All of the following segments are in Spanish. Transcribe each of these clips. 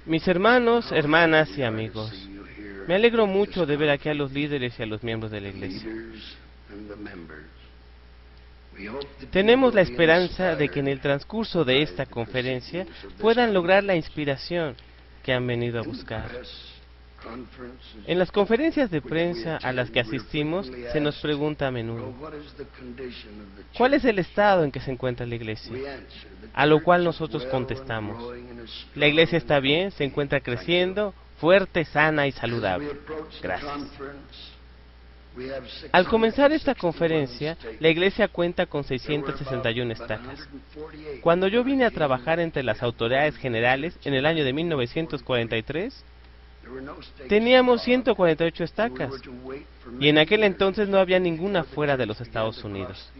Mis hermanos, hermanas y amigos, me alegro mucho de ver aquí a los líderes y a los miembros de la Iglesia. Tenemos la esperanza de que en el transcurso de esta conferencia puedan lograr la inspiración que han venido a buscar. En las conferencias de prensa a las que asistimos se nos pregunta a menudo, ¿cuál es el estado en que se encuentra la Iglesia? A lo cual nosotros contestamos, la Iglesia está bien, se encuentra creciendo, fuerte, sana y saludable. Gracias. Al comenzar esta conferencia, la Iglesia cuenta con 661 estacas. Cuando yo vine a trabajar entre las autoridades generales en el año de 1943, teníamos 148 estacas, y en aquel entonces no había ninguna fuera de los Estados Unidos.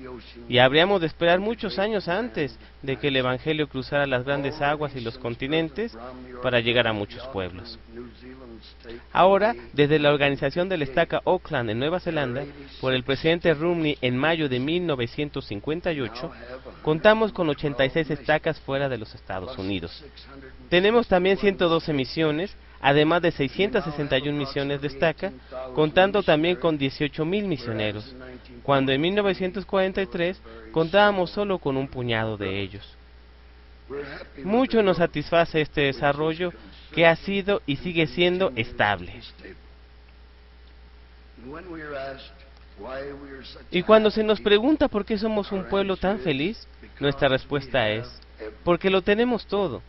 Y habríamos de esperar muchos años antes de que el Evangelio cruzara las grandes aguas y los continentes para llegar a muchos pueblos. Ahora, desde la organización de la estaca Auckland en Nueva Zelanda, por el presidente Romney en mayo de 1958, contamos con 86 estacas fuera de los Estados Unidos. Tenemos también 112 misiones, además de 661 misiones de estaca, contando también con 18,000 misioneros, cuando en 1943 contábamos solo con un puñado de ellos. Mucho nos satisface este desarrollo que ha sido y sigue siendo estable. Y cuando se nos pregunta por qué somos un pueblo tan feliz, nuestra respuesta es, porque lo tenemos todo: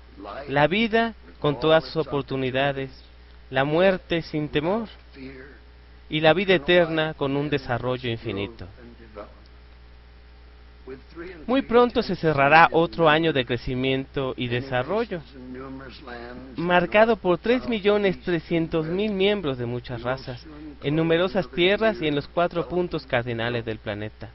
la vida con todas sus oportunidades, la muerte sin temor y la vida eterna con un desarrollo infinito. Muy pronto se cerrará otro año de crecimiento y desarrollo, marcado por 3.300.000 miembros de muchas razas, en numerosas tierras y en los 4 puntos cardinales del planeta.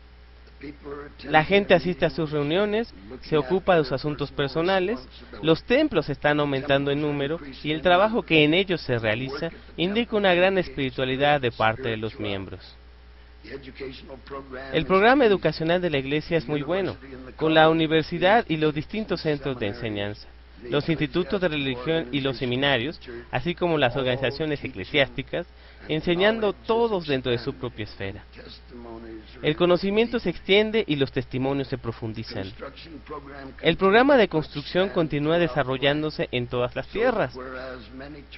La gente asiste a sus reuniones, se ocupa de sus asuntos personales, los templos están aumentando en número y el trabajo que en ellos se realiza indica una gran espiritualidad de parte de los miembros. El programa educacional de la Iglesia es muy bueno, con la universidad y los distintos centros de enseñanza, los institutos de religión y los seminarios, así como las organizaciones eclesiásticas, enseñando todos dentro de su propia esfera. El conocimiento se extiende y los testimonios se profundizan. El programa de construcción continúa desarrollándose en todas las tierras.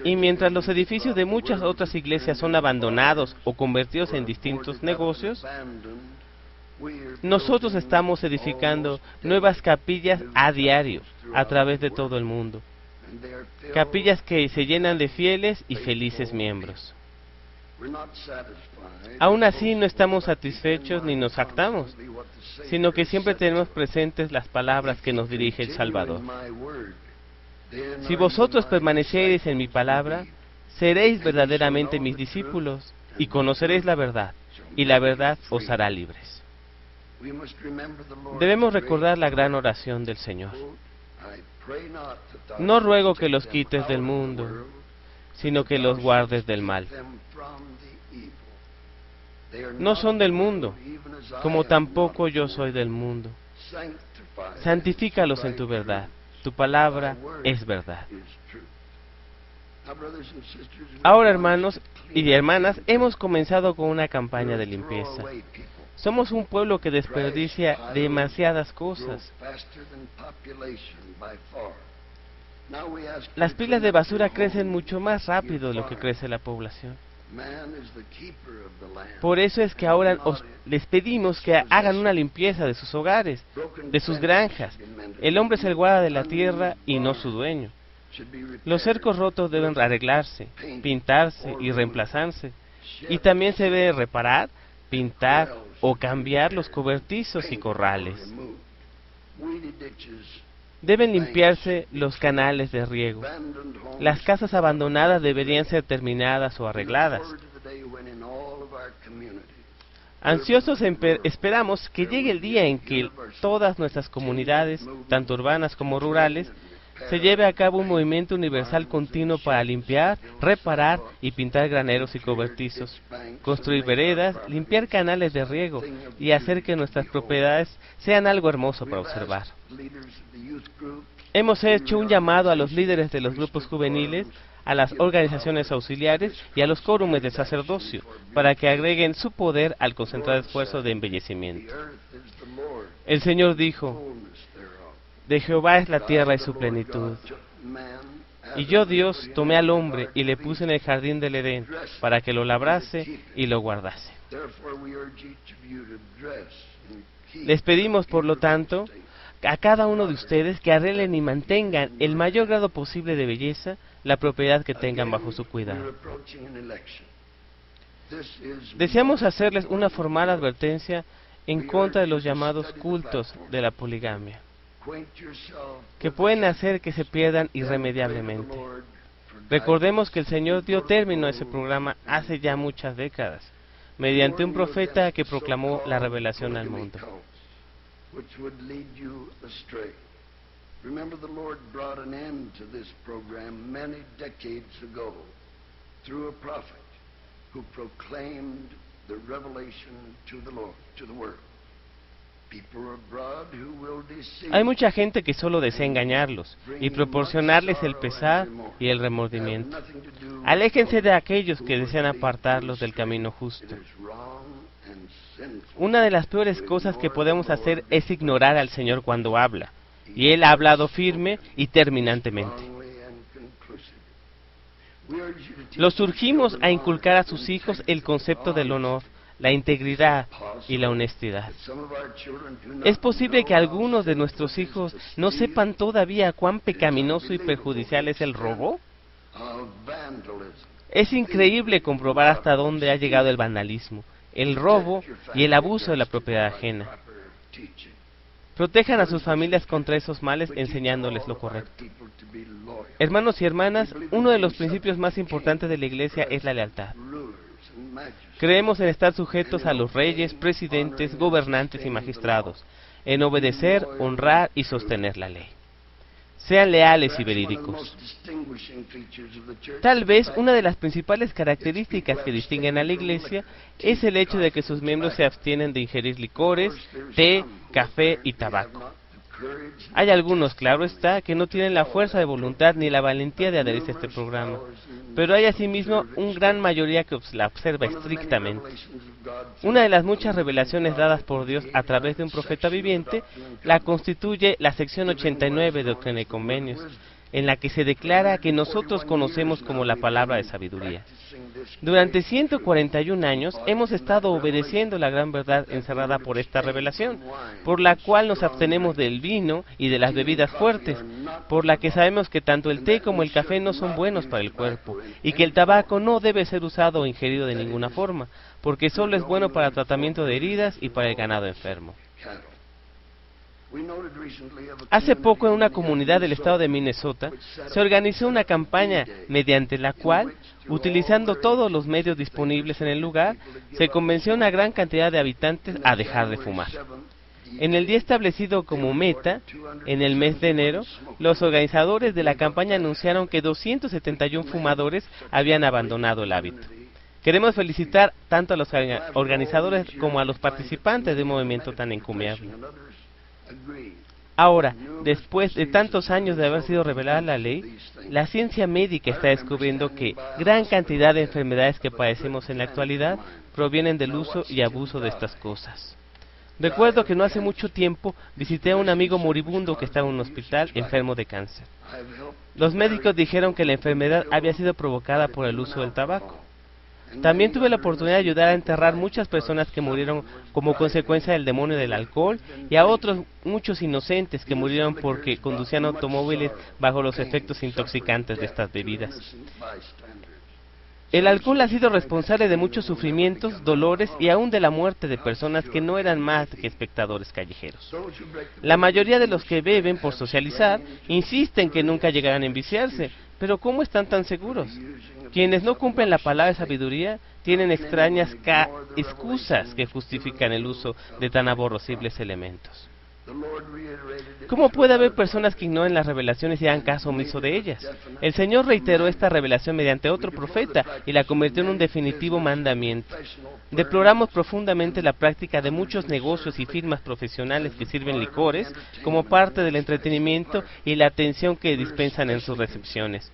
Y mientras los edificios de muchas otras iglesias son abandonados o convertidos en distintos negocios, nosotros estamos edificando nuevas capillas a diario, a través de todo el mundo. Capillas que se llenan de fieles y felices miembros. Aún así no estamos satisfechos ni nos jactamos, sino que siempre tenemos presentes las palabras que nos dirige el Salvador. Si vosotros permaneciereis en mi palabra, seréis verdaderamente mis discípulos, y conoceréis la verdad, y la verdad os hará libres. Debemos recordar la gran oración del Señor. No ruego que los quites del mundo, sino que los guardes del mal. No son del mundo, como tampoco yo soy del mundo. Santifícalos en tu verdad. Tu palabra es verdad. Ahora, hermanos y hermanas, hemos comenzado con una campaña de limpieza. Somos un pueblo que desperdicia demasiadas cosas. Las pilas de basura crecen mucho más rápido de lo que crece la población. Por eso es que ahora les pedimos que hagan una limpieza de sus hogares, de sus granjas. El hombre es el guarda de la tierra y no su dueño. Los cercos rotos deben arreglarse, pintarse y reemplazarse. Y también se debe reparar, pintar o cambiar los cobertizos y corrales. Deben limpiarse los canales de riego. Las casas abandonadas deberían ser terminadas o arregladas. Ansiosos esperamos que llegue el día en que todas nuestras comunidades, tanto urbanas como rurales, se lleve a cabo un movimiento universal continuo para limpiar, reparar y pintar graneros y cobertizos, construir veredas, limpiar canales de riego y hacer que nuestras propiedades sean algo hermoso para observar. Hemos hecho un llamado a los líderes de los grupos juveniles, a las organizaciones auxiliares y a los quórumes de sacerdocio, para que agreguen su poder al concentrado esfuerzo de embellecimiento. El Señor dijo: de Jehová es la tierra y su plenitud. Y yo, Dios, tomé al hombre y le puse en el jardín del Edén, para que lo labrase y lo guardase. Les pedimos, por lo tanto, a cada uno de ustedes que arreglen y mantengan el mayor grado posible de belleza la propiedad que tengan bajo su cuidado. Deseamos hacerles una formal advertencia en contra de los llamados cultos de la poligamia, que pueden hacer que se pierdan irremediablemente. Recordemos que el Señor dio término a ese programa hace ya muchas décadas, mediante un profeta que proclamó la revelación al mundo. Remember, the Lord brought an end to this program many decades ago through a prophet who proclaimed the revelation to the Lord, to the world. People abroad who will deceive. Hay mucha gente que solo desea engañarlos y proporcionarles el pesar y el remordimiento. Aléjense de aquellos que desean apartarlos del camino justo. Una de las peores cosas que podemos hacer es ignorar al Señor cuando habla. Y Él ha hablado firme y terminantemente. Los urgimos a inculcar a sus hijos el concepto del honor, la integridad y la honestidad. Es posible que algunos de nuestros hijos no sepan todavía cuán pecaminoso y perjudicial es el robo. Es increíble comprobar hasta dónde ha llegado el vandalismo, el robo y el abuso de la propiedad ajena. Protejan a sus familias contra esos males enseñándoles lo correcto. Hermanos y hermanas, uno de los principios más importantes de la Iglesia es la lealtad. Creemos en estar sujetos a los reyes, presidentes, gobernantes y magistrados, en obedecer, honrar y sostener la ley. Sean leales y verídicos. Tal vez una de las principales características que distinguen a la Iglesia es el hecho de que sus miembros se abstienen de ingerir licores, té, café y tabaco. Hay algunos, claro está, que no tienen la fuerza de voluntad ni la valentía de adherirse a este programa, pero hay asimismo una gran mayoría que la observa estrictamente. Una de las muchas revelaciones dadas por Dios a través de un profeta viviente la constituye la sección 89 de Doctrina y Convenios, en la que se declara que nosotros conocemos como la palabra de sabiduría. Durante 141 años hemos estado obedeciendo la gran verdad encerrada por esta revelación, por la cual nos abstenemos del vino y de las bebidas fuertes, por la que sabemos que tanto el té como el café no son buenos para el cuerpo, y que el tabaco no debe ser usado o ingerido de ninguna forma, porque solo es bueno para tratamiento de heridas y para el ganado enfermo. Hace poco en una comunidad del estado de Minnesota se organizó una campaña mediante la cual, utilizando todos los medios disponibles en el lugar, se convenció a una gran cantidad de habitantes a dejar de fumar. En el día establecido como meta, en el mes de enero, los organizadores de la campaña anunciaron que 271 fumadores habían abandonado el hábito. Queremos felicitar tanto a los organizadores como a los participantes de un movimiento tan encomiable. Ahora, después de tantos años de haber sido revelada la ley, la ciencia médica está descubriendo que gran cantidad de enfermedades que padecemos en la actualidad provienen del uso y abuso de estas cosas. Recuerdo que no hace mucho tiempo visité a un amigo moribundo que estaba en un hospital enfermo de cáncer. Los médicos dijeron que la enfermedad había sido provocada por el uso del tabaco. También tuve la oportunidad de ayudar a enterrar muchas personas que murieron como consecuencia del demonio del alcohol y a otros muchos inocentes que murieron porque conducían automóviles bajo los efectos intoxicantes de estas bebidas. El alcohol ha sido responsable de muchos sufrimientos, dolores y aún de la muerte de personas que no eran más que espectadores callejeros. La mayoría de los que beben por socializar insisten que nunca llegarán a enviciarse, pero ¿cómo están tan seguros? Quienes no cumplen la palabra de sabiduría tienen extrañas excusas que justifican el uso de tan aborrecibles elementos. ¿Cómo puede haber personas que ignoren las revelaciones y hagan caso omiso de ellas? El Señor reiteró esta revelación mediante otro profeta y la convirtió en un definitivo mandamiento. Deploramos profundamente la práctica de muchos negocios y firmas profesionales que sirven licores como parte del entretenimiento y la atención que dispensan en sus recepciones.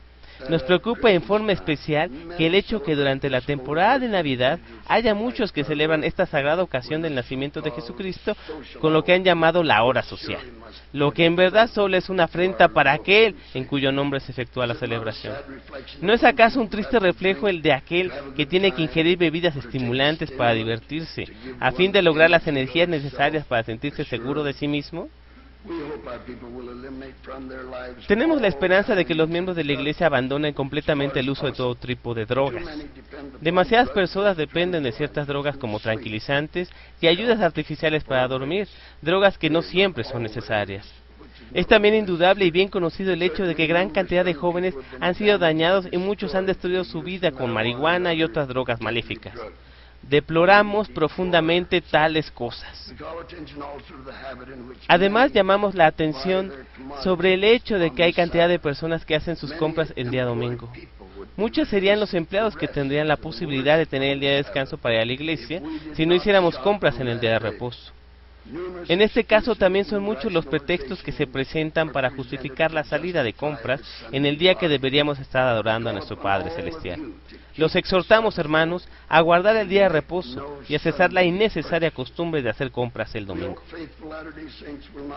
Nos preocupa en forma especial que el hecho que durante la temporada de Navidad haya muchos que celebran esta sagrada ocasión del nacimiento de Jesucristo con lo que han llamado la hora social, lo que en verdad solo es una afrenta para aquel en cuyo nombre se efectúa la celebración. ¿No es acaso un triste reflejo el de aquel que tiene que ingerir bebidas estimulantes para divertirse, a fin de lograr las energías necesarias para sentirse seguro de sí mismo? Tenemos la esperanza de que los miembros de la Iglesia abandonen completamente el uso de todo tipo de drogas. Demasiadas personas dependen de ciertas drogas como tranquilizantes y ayudas artificiales para dormir, drogas que no siempre son necesarias. Es también indudable y bien conocido el hecho de que gran cantidad de jóvenes han sido dañados y muchos han destruido su vida con marihuana y otras drogas maléficas. Deploramos profundamente tales cosas. Además, llamamos la atención sobre el hecho de que hay cantidad de personas que hacen sus compras el día domingo. Muchos serían los empleados que tendrían la posibilidad de tener el día de descanso para ir a la iglesia si no hiciéramos compras en el día de reposo. En este caso también son muchos los pretextos que se presentan para justificar la salida de compras en el día que deberíamos estar adorando a nuestro Padre Celestial. Los exhortamos, hermanos, a guardar el día de reposo y a cesar la innecesaria costumbre de hacer compras el domingo.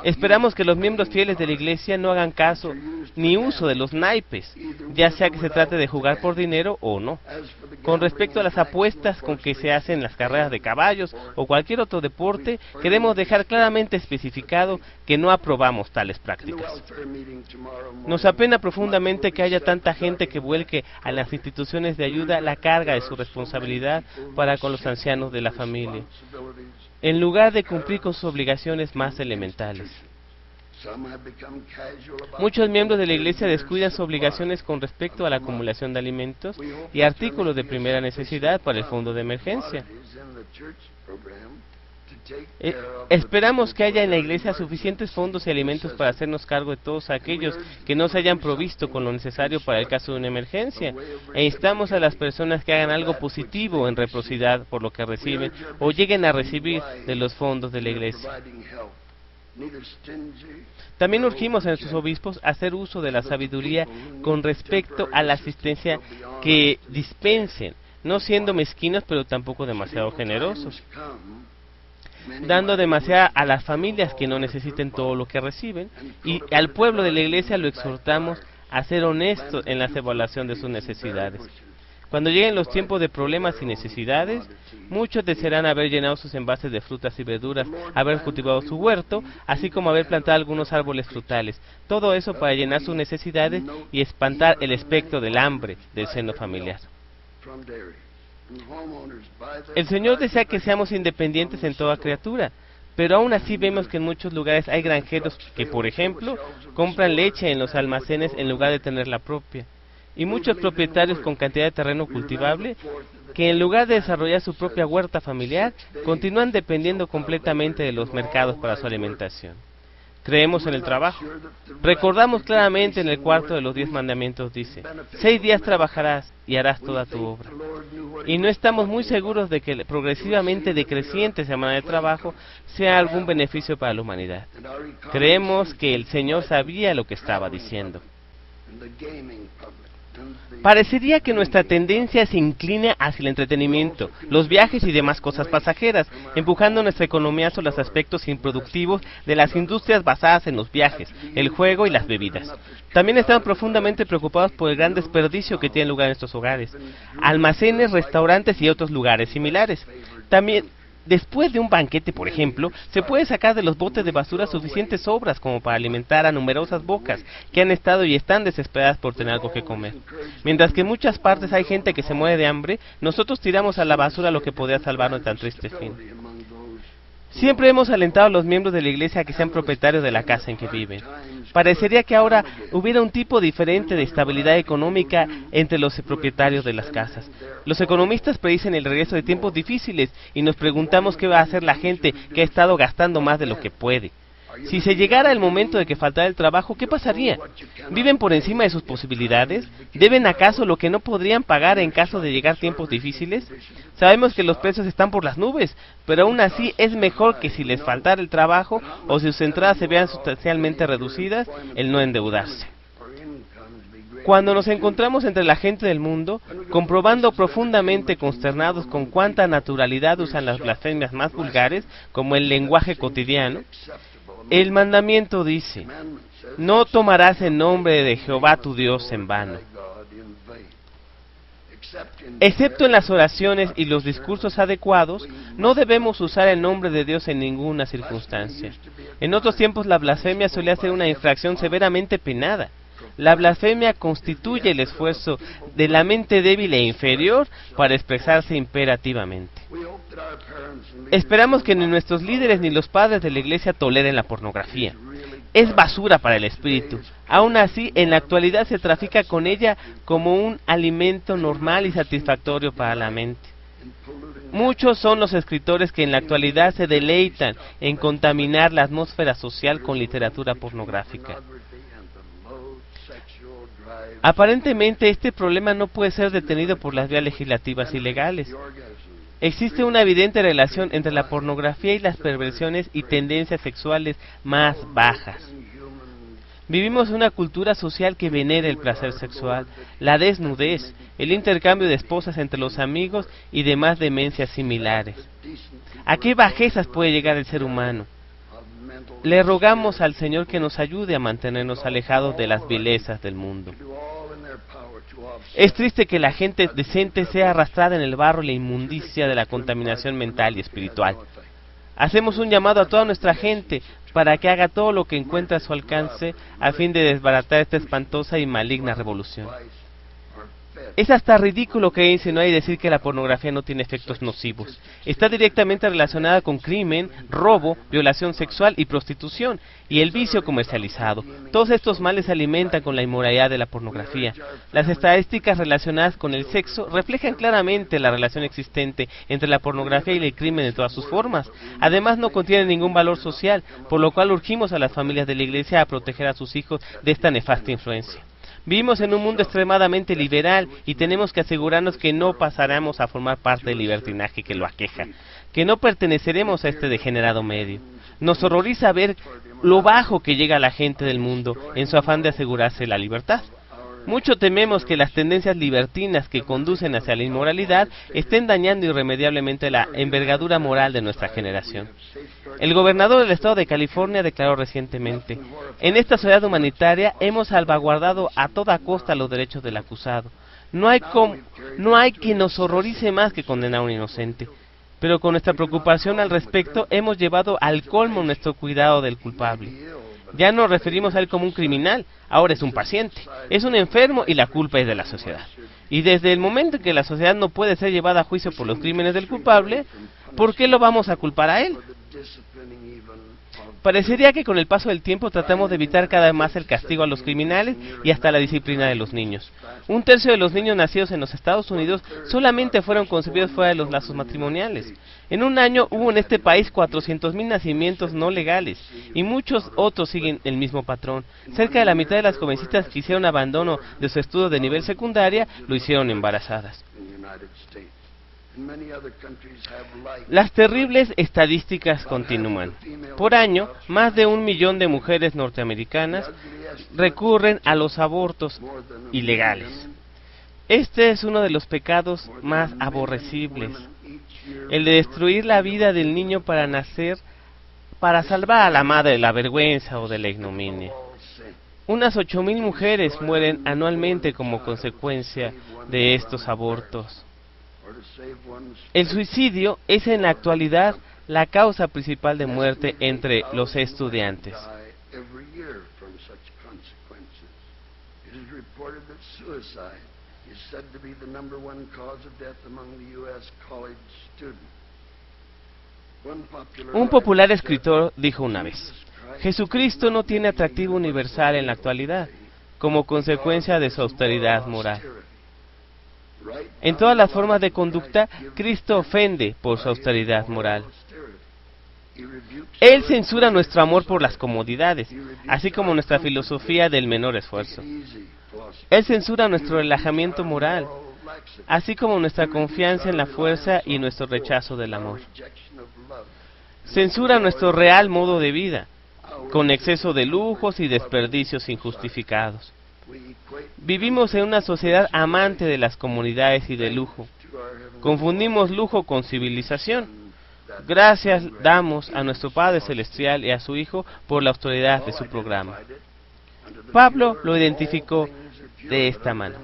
Esperamos que los miembros fieles de la Iglesia no hagan caso ni uso de los naipes, ya sea que se trate de jugar por dinero o no. Con respecto a las apuestas con que se hacen las carreras de caballos o cualquier otro deporte, queremos dejar claramente especificado que no aprobamos tales prácticas. Nos apena profundamente que haya tanta gente que vuelque a las instituciones de ayuda la carga de su responsabilidad para con los ancianos de la familia, en lugar de cumplir con sus obligaciones más elementales. Muchos miembros de la Iglesia descuidan sus obligaciones con respecto a la acumulación de alimentos y artículos de primera necesidad para el fondo de emergencia. Esperamos que haya en la Iglesia suficientes fondos y alimentos para hacernos cargo de todos aquellos que no se hayan provisto con lo necesario para el caso de una emergencia, e instamos a las personas que hagan algo positivo en reciprocidad por lo que reciben o lleguen a recibir de los fondos de la Iglesia. También urgimos a nuestros obispos a hacer uso de la sabiduría con respecto a la asistencia que dispensen, no siendo mezquinos pero tampoco demasiado generosos, dando demasiado a las familias que no necesiten todo lo que reciben, y al pueblo de la Iglesia lo exhortamos a ser honestos en la evaluación de sus necesidades. Cuando lleguen los tiempos de problemas y necesidades, muchos desearán haber llenado sus envases de frutas y verduras, haber cultivado su huerto, así como haber plantado algunos árboles frutales. Todo eso para llenar sus necesidades y espantar el espectro del hambre del seno familiar. El Señor desea que seamos independientes en toda criatura, pero aún así vemos que en muchos lugares hay granjeros que, por ejemplo, compran leche en los almacenes en lugar de tener la propia, y muchos propietarios con cantidad de terreno cultivable que en lugar de desarrollar su propia huerta familiar, continúan dependiendo completamente de los mercados para su alimentación. Creemos en el trabajo. Recordamos claramente en el cuarto de los 10 mandamientos dice: 6 días trabajarás y harás toda tu obra. Y no estamos muy seguros de que el progresivamente decreciente semana de trabajo sea algún beneficio para la humanidad. Creemos que el Señor sabía lo que estaba diciendo. Parecería que nuestra tendencia se inclina hacia el entretenimiento, los viajes y demás cosas pasajeras, empujando nuestra economía hacia los aspectos improductivos de las industrias basadas en los viajes, el juego y las bebidas. También estamos profundamente preocupados por el gran desperdicio que tiene lugar en estos hogares, almacenes, restaurantes y otros lugares similares. También, después de un banquete, por ejemplo, se puede sacar de los botes de basura suficientes sobras como para alimentar a numerosas bocas que han estado y están desesperadas por tener algo que comer. Mientras que en muchas partes hay gente que se muere de hambre, nosotros tiramos a la basura lo que podría salvarnos de tan triste fin. Siempre hemos alentado a los miembros de la Iglesia a que sean propietarios de la casa en que viven. Parecería que ahora hubiera un tipo diferente de estabilidad económica entre los propietarios de las casas. Los economistas predicen el regreso de tiempos difíciles y nos preguntamos qué va a hacer la gente que ha estado gastando más de lo que puede. Si se llegara el momento de que faltara el trabajo, ¿qué pasaría? ¿Viven por encima de sus posibilidades? ¿Deben acaso lo que no podrían pagar en caso de llegar tiempos difíciles? Sabemos que los precios están por las nubes, pero aún así es mejor que si les faltara el trabajo o si sus entradas se vean sustancialmente reducidas, el no endeudarse. Cuando nos encontramos entre la gente del mundo, comprobando profundamente consternados con cuánta naturalidad usan las blasfemias más vulgares, como el lenguaje cotidiano, el mandamiento dice: no tomarás el nombre de Jehová tu Dios en vano. Excepto en las oraciones y los discursos adecuados, no debemos usar el nombre de Dios en ninguna circunstancia. En otros tiempos la blasfemia solía ser una infracción severamente penada. La blasfemia constituye el esfuerzo de la mente débil e inferior para expresarse imperativamente. Esperamos que ni nuestros líderes ni los padres de la Iglesia toleren la pornografía. Es basura para el espíritu. Aún así, en la actualidad se trafica con ella como un alimento normal y satisfactorio para la mente. Muchos son los escritores que en la actualidad se deleitan en contaminar la atmósfera social con literatura pornográfica. Aparentemente este problema no puede ser detenido por las vías legislativas y legales. Existe una evidente relación entre la pornografía y las perversiones y tendencias sexuales más bajas. Vivimos una cultura social que venera el placer sexual, la desnudez, el intercambio de esposas entre los amigos y demás demencias similares. ¿A qué bajezas puede llegar el ser humano? Le rogamos al Señor que nos ayude a mantenernos alejados de las vilezas del mundo. Es triste que la gente decente sea arrastrada en el barro y la inmundicia de la contaminación mental y espiritual. Hacemos un llamado a toda nuestra gente para que haga todo lo que encuentre a su alcance a fin de desbaratar esta espantosa y maligna revolución. Es hasta ridículo que insinuar y decir que la pornografía no tiene efectos nocivos. Está directamente relacionada con crimen, robo, violación sexual y prostitución, y el vicio comercializado. Todos estos males se alimentan con la inmoralidad de la pornografía. Las estadísticas relacionadas con el sexo reflejan claramente la relación existente entre la pornografía y el crimen en todas sus formas. Además, no contiene ningún valor social, por lo cual urgimos a las familias de la Iglesia a proteger a sus hijos de esta nefasta influencia. Vivimos en un mundo extremadamente liberal y tenemos que asegurarnos que no pasaremos a formar parte del libertinaje que lo aqueja, que no perteneceremos a este degenerado medio. Nos horroriza ver lo bajo que llega la gente del mundo en su afán de asegurarse la libertad. Mucho tememos que las tendencias libertinas que conducen hacia la inmoralidad estén dañando irremediablemente la envergadura moral de nuestra generación. El gobernador del estado de California declaró recientemente: en esta sociedad humanitaria hemos salvaguardado a toda costa los derechos del acusado. No hay que nos horrorice más que condenar a un inocente. Pero con nuestra preocupación al respecto hemos llevado al colmo nuestro cuidado del culpable. Ya no nos referimos a él como un criminal, ahora es un paciente, es un enfermo y la culpa es de la sociedad. Y desde el momento en que la sociedad no puede ser llevada a juicio por los crímenes del culpable, ¿por qué lo vamos a culpar a él? Parecería que con el paso del tiempo tratamos de evitar cada vez más el castigo a los criminales y hasta la disciplina de los niños. 1/3 de los niños nacidos en los Estados Unidos solamente fueron concebidos fuera de los lazos matrimoniales. En un año hubo en este país 400,000 nacimientos no legales y muchos otros siguen el mismo patrón. Cerca de la mitad de las jovencitas que hicieron abandono de su estudio de nivel secundaria lo hicieron embarazadas. Las terribles estadísticas continúan. Por año, más de 1 millón de mujeres norteamericanas recurren a los abortos ilegales. Este es uno de los pecados más aborrecibles, el de destruir la vida del niño para nacer, para salvar a la madre de la vergüenza o de la ignominia. Unas 8,000 mujeres mueren anualmente como consecuencia de estos abortos. El suicidio es en la actualidad la causa principal de muerte entre los estudiantes. Un popular escritor dijo una vez: Jesucristo no tiene atractivo universal en la actualidad, como consecuencia de su austeridad moral. En todas las formas de conducta, Cristo ofende por su austeridad moral. Él censura nuestro amor por las comodidades, así como nuestra filosofía del menor esfuerzo. Él censura nuestro relajamiento moral, así como nuestra confianza en la fuerza y nuestro rechazo del amor. Censura nuestro real modo de vida, con exceso de lujos y desperdicios injustificados. Vivimos en una sociedad amante de las comodidades y del lujo. Confundimos lujo con civilización. Gracias damos a nuestro Padre Celestial y a su Hijo por la autoridad de su programa. Pablo lo identificó de esta manera.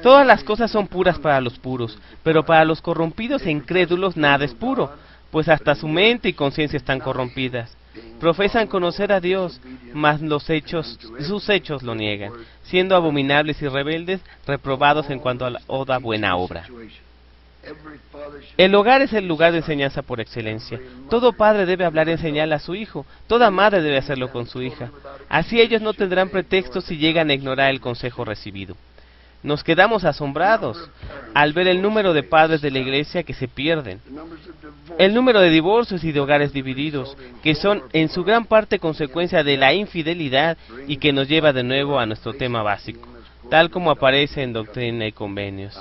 Todas las cosas son puras para los puros, pero para los corrompidos e incrédulos nada es puro, pues hasta su mente y conciencia están corrompidas. Profesan conocer a Dios, mas sus hechos lo niegan, siendo abominables y rebeldes, reprobados en cuanto a la toda buena obra. El hogar es el lugar de enseñanza por excelencia. Todo padre debe hablar y enseñar a su hijo, toda madre debe hacerlo con su hija. Así ellos no tendrán pretextos si llegan a ignorar el consejo recibido. Nos quedamos asombrados al ver el número de padres de la iglesia que se pierden, el número de divorcios y de hogares divididos, que son en su gran parte consecuencia de la infidelidad y que nos lleva de nuevo a nuestro tema básico, tal como aparece en Doctrina y Convenios.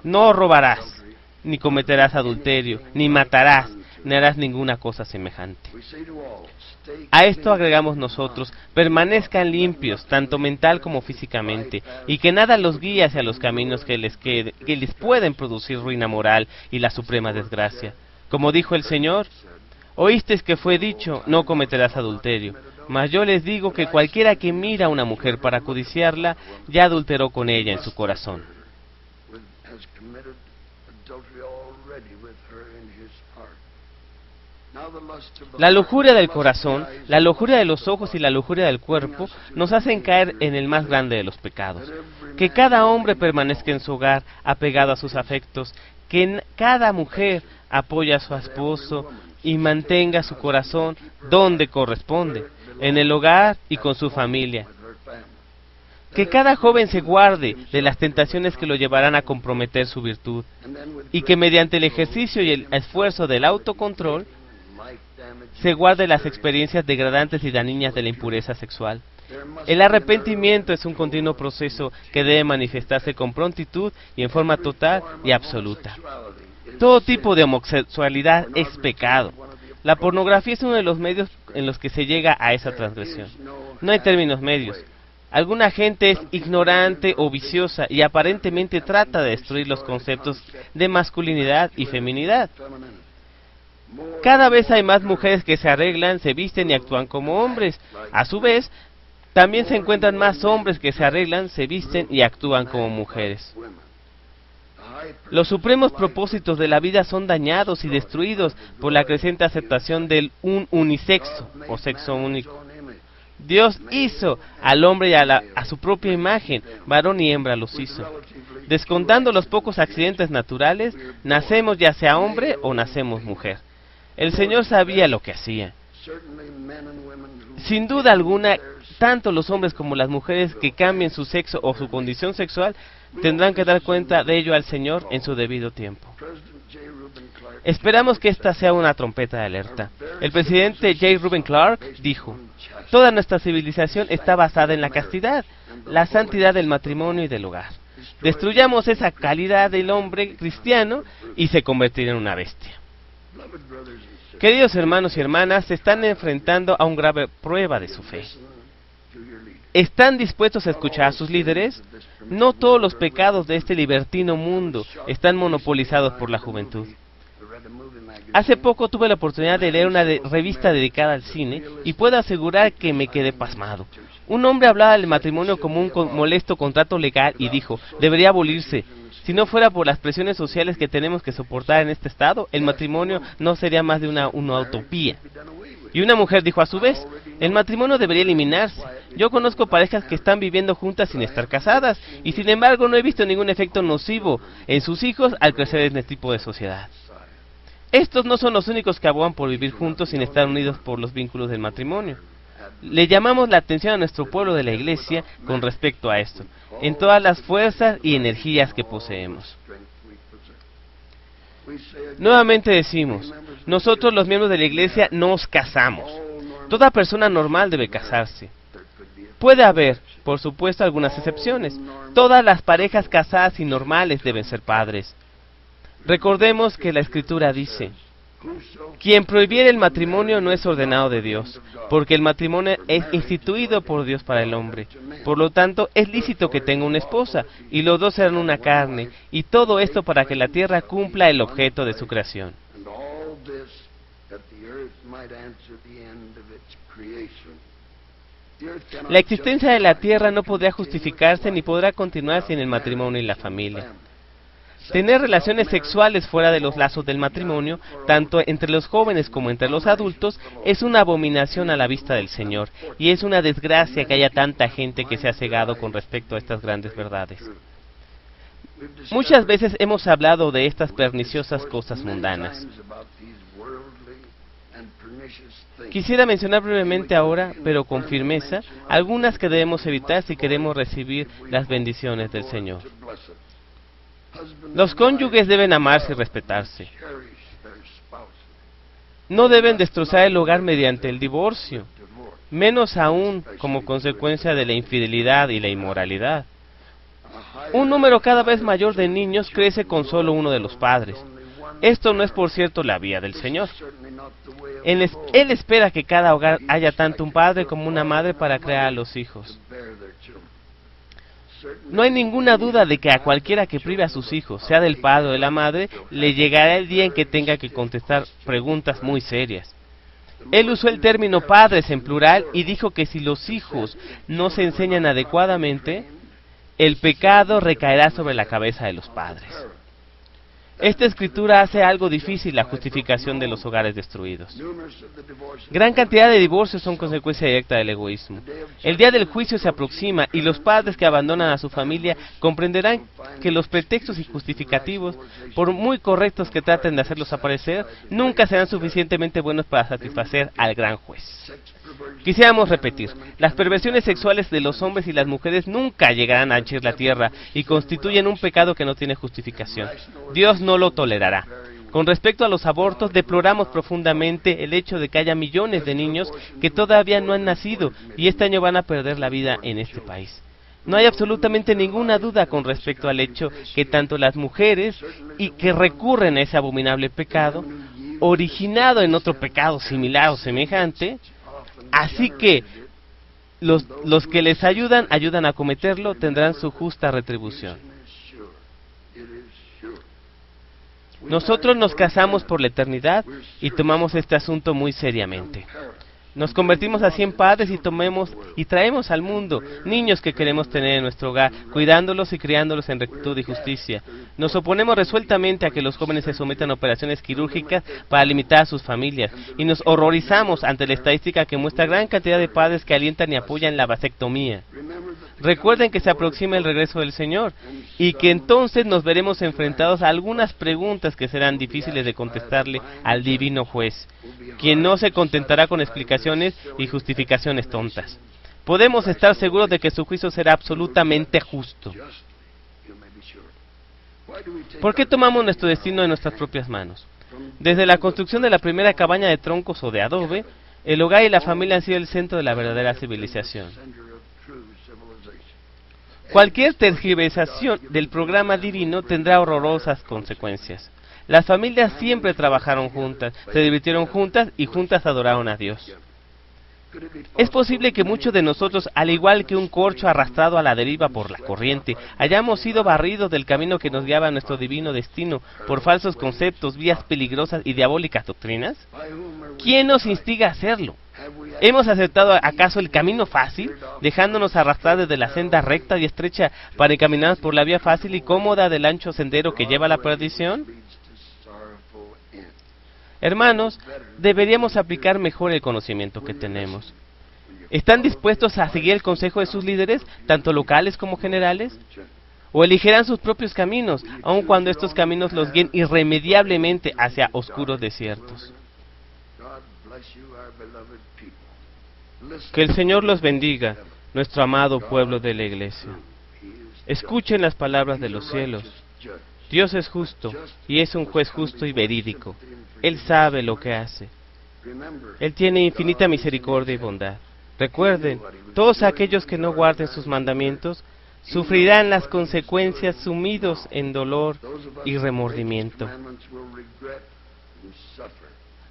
No robarás, ni cometerás adulterio, ni matarás, ni harás ninguna cosa semejante. A esto agregamos nosotros: permanezcan limpios, tanto mental como físicamente, y que nada los guíe hacia los caminos que les pueden producir ruina moral y la suprema desgracia. Como dijo el Señor: oísteis que fue dicho, no cometerás adulterio. Mas yo les digo que cualquiera que mira a una mujer para codiciarla, ya adulteró con ella en su corazón. La lujuria del corazón, la lujuria de los ojos y la lujuria del cuerpo nos hacen caer en el más grande de los pecados. Que cada hombre permanezca en su hogar, apegado a sus afectos, que cada mujer apoye a su esposo y mantenga su corazón donde corresponde, en el hogar y con su familia. Que cada joven se guarde de las tentaciones que lo llevarán a comprometer su virtud, y que mediante el ejercicio y el esfuerzo del autocontrol, se guarde las experiencias degradantes y dañinas de la impureza sexual. El arrepentimiento es un continuo proceso que debe manifestarse con prontitud y en forma total y absoluta. Todo tipo de homosexualidad es pecado. La pornografía es uno de los medios en los que se llega a esa transgresión. No hay términos medios. Alguna gente es ignorante o viciosa y aparentemente trata de destruir los conceptos de masculinidad y feminidad. Cada vez hay más mujeres que se arreglan, se visten y actúan como hombres. A su vez, también se encuentran más hombres que se arreglan, se visten y actúan como mujeres. Los supremos propósitos de la vida son dañados y destruidos por la creciente aceptación del unisexo o sexo único. Dios hizo al hombre y a su propia imagen, varón y hembra los hizo. Descontando los pocos accidentes naturales, nacemos ya sea hombre o nacemos mujer. El Señor sabía lo que hacía. Sin duda alguna, tanto los hombres como las mujeres que cambien su sexo o su condición sexual tendrán que dar cuenta de ello al Señor en su debido tiempo. Esperamos que esta sea una trompeta de alerta. El presidente J. Reuben Clark dijo: toda nuestra civilización está basada en la castidad, la santidad del matrimonio y del hogar. Destruyamos esa calidad del hombre cristiano y se convertirá en una bestia. Queridos hermanos y hermanas, se están enfrentando a una grave prueba de su fe. ¿Están dispuestos a escuchar a sus líderes? No todos los pecados de este libertino mundo están monopolizados por la juventud. Hace poco tuve la oportunidad de leer una revista dedicada al cine y puedo asegurar que me quedé pasmado. Un hombre hablaba del matrimonio como un molesto contrato legal y dijo: debería abolirse. Si no fuera por las presiones sociales que tenemos que soportar en este estado, el matrimonio no sería más de una utopía. Y una mujer dijo a su vez: el matrimonio debería eliminarse. Yo conozco parejas que están viviendo juntas sin estar casadas, y sin embargo no he visto ningún efecto nocivo en sus hijos al crecer en este tipo de sociedad. Estos no son los únicos que abogan por vivir juntos sin estar unidos por los vínculos del matrimonio. Le llamamos la atención a nuestro pueblo de la iglesia con respecto a esto, en todas las fuerzas y energías que poseemos. Nuevamente decimos, nosotros los miembros de la iglesia nos casamos. Toda persona normal debe casarse. Puede haber, por supuesto, algunas excepciones. Todas las parejas casadas y normales deben ser padres. Recordemos que la Escritura dice: quien prohibiere el matrimonio no es ordenado de Dios, porque el matrimonio es instituido por Dios para el hombre. Por lo tanto, es lícito que tenga una esposa, y los dos serán una carne, y todo esto para que la tierra cumpla el objeto de su creación. La existencia de la tierra no podrá justificarse ni podrá continuar sin el matrimonio y la familia. Tener relaciones sexuales fuera de los lazos del matrimonio, tanto entre los jóvenes como entre los adultos, es una abominación a la vista del Señor, y es una desgracia que haya tanta gente que se ha cegado con respecto a estas grandes verdades. Muchas veces hemos hablado de estas perniciosas cosas mundanas. Quisiera mencionar brevemente ahora, pero con firmeza, algunas que debemos evitar si queremos recibir las bendiciones del Señor. Los cónyuges deben amarse y respetarse. No deben destrozar el hogar mediante el divorcio, menos aún como consecuencia de la infidelidad y la inmoralidad. Un número cada vez mayor de niños crece con solo uno de los padres. Esto no es, por cierto, la vía del Señor. Él espera que cada hogar haya tanto un padre como una madre para crear a los hijos. No hay ninguna duda de que a cualquiera que prive a sus hijos, sea del padre o de la madre, le llegará el día en que tenga que contestar preguntas muy serias. Él usó el término padres en plural y dijo que si los hijos no se enseñan adecuadamente, el pecado recaerá sobre la cabeza de los padres. Esta escritura hace algo difícil la justificación de los hogares destruidos. Gran cantidad de divorcios son consecuencia directa del egoísmo. El día del juicio se aproxima y los padres que abandonan a su familia comprenderán que los pretextos y justificativos, por muy correctos que traten de hacerlos aparecer, nunca serán suficientemente buenos para satisfacer al gran juez. Quisiéramos repetir, las perversiones sexuales de los hombres y las mujeres nunca llegarán a henchir la tierra y constituyen un pecado que no tiene justificación. Dios no lo tolerará. Con respecto a los abortos, deploramos profundamente el hecho de que haya millones de niños que todavía no han nacido y este año van a perder la vida en este país. No hay absolutamente ninguna duda con respecto al hecho que tanto las mujeres y que recurren a ese abominable pecado, originado en otro pecado similar o semejante, así que los que les ayudan a cometerlo, tendrán su justa retribución. Nosotros nos casamos por la eternidad y tomamos este asunto muy seriamente. Nos convertimos así en padres y traemos al mundo niños que queremos tener en nuestro hogar, cuidándolos y criándolos en rectitud y justicia. Nos oponemos resueltamente a que los jóvenes se sometan a operaciones quirúrgicas para limitar a sus familias, y nos horrorizamos ante la estadística que muestra gran cantidad de padres que alientan y apoyan la vasectomía. Recuerden que se aproxima el regreso del Señor, y que entonces nos veremos enfrentados a algunas preguntas que serán difíciles de contestarle al divino juez, quien no se contentará con explicaciones y justificaciones tontas. Podemos estar seguros de que su juicio será absolutamente justo. ¿Por qué tomamos nuestro destino en nuestras propias manos? Desde la construcción de la primera cabaña de troncos o de adobe, el hogar y la familia han sido el centro de la verdadera civilización. Cualquier tergiversación del programa divino tendrá horrorosas consecuencias. Las familias siempre trabajaron juntas, se divirtieron juntas y juntas adoraron a Dios. Es posible que muchos de nosotros, al igual que un corcho arrastrado a la deriva por la corriente, hayamos sido barridos del camino que nos guiaba a nuestro divino destino por falsos conceptos, vías peligrosas y diabólicas doctrinas. ¿Quién nos instiga a hacerlo? ¿Hemos aceptado acaso el camino fácil, dejándonos arrastrar desde la senda recta y estrecha para encaminarnos por la vía fácil y cómoda del ancho sendero que lleva a la perdición? Hermanos, deberíamos aplicar mejor el conocimiento que tenemos. ¿Están dispuestos a seguir el consejo de sus líderes, tanto locales como generales? ¿O elegirán sus propios caminos, aun cuando estos caminos los guíen irremediablemente hacia oscuros desiertos? Que el Señor los bendiga, nuestro amado pueblo de la iglesia. Escuchen las palabras de los cielos. Dios es justo y es un juez justo y verídico. Él sabe lo que hace. Él tiene infinita misericordia y bondad. Recuerden, todos aquellos que no guarden sus mandamientos sufrirán las consecuencias sumidos en dolor y remordimiento.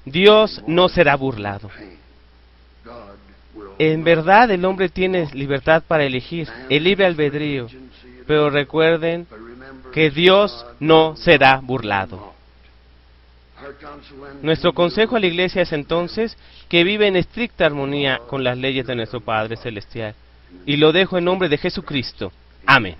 Dios no será burlado. En verdad el hombre tiene libertad para elegir, el libre albedrío, pero recuerden que Dios no será burlado. Nuestro consejo a la Iglesia es entonces que vive en estricta armonía con las leyes de nuestro Padre Celestial. Y lo dejo en nombre de Jesucristo. Amén.